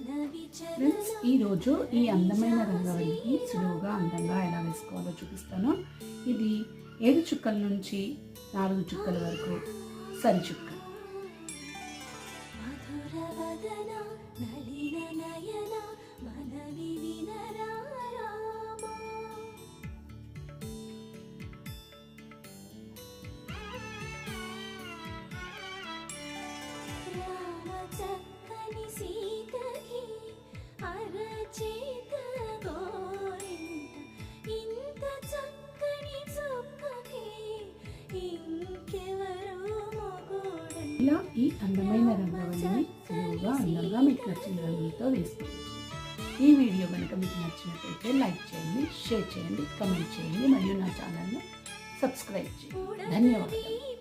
Friends, ఈరోజు ఈ అందమైన రంగవల్లికి సులువుగా అందంగా ఎలా వేసుకోవాలో చూపిస్తాను. ఇది 7 చుక్కల నుంచి 4 చుక్కల వరకు సరి చుక్క. ఇలా ఈ అందమైన రంగవల్లిని సులువుగా అందంగా మీకు నచ్చిన రంగులతో వేసుకోవచ్చు. ఈ వీడియో కనుక మీకు నచ్చినట్లయితే లైక్ చేయండి, షేర్ చేయండి, కమెంట్ చేయండి మరియు నా ఛానల్ని సబ్స్క్రైబ్ చేయండి. ధన్యవాదాలు.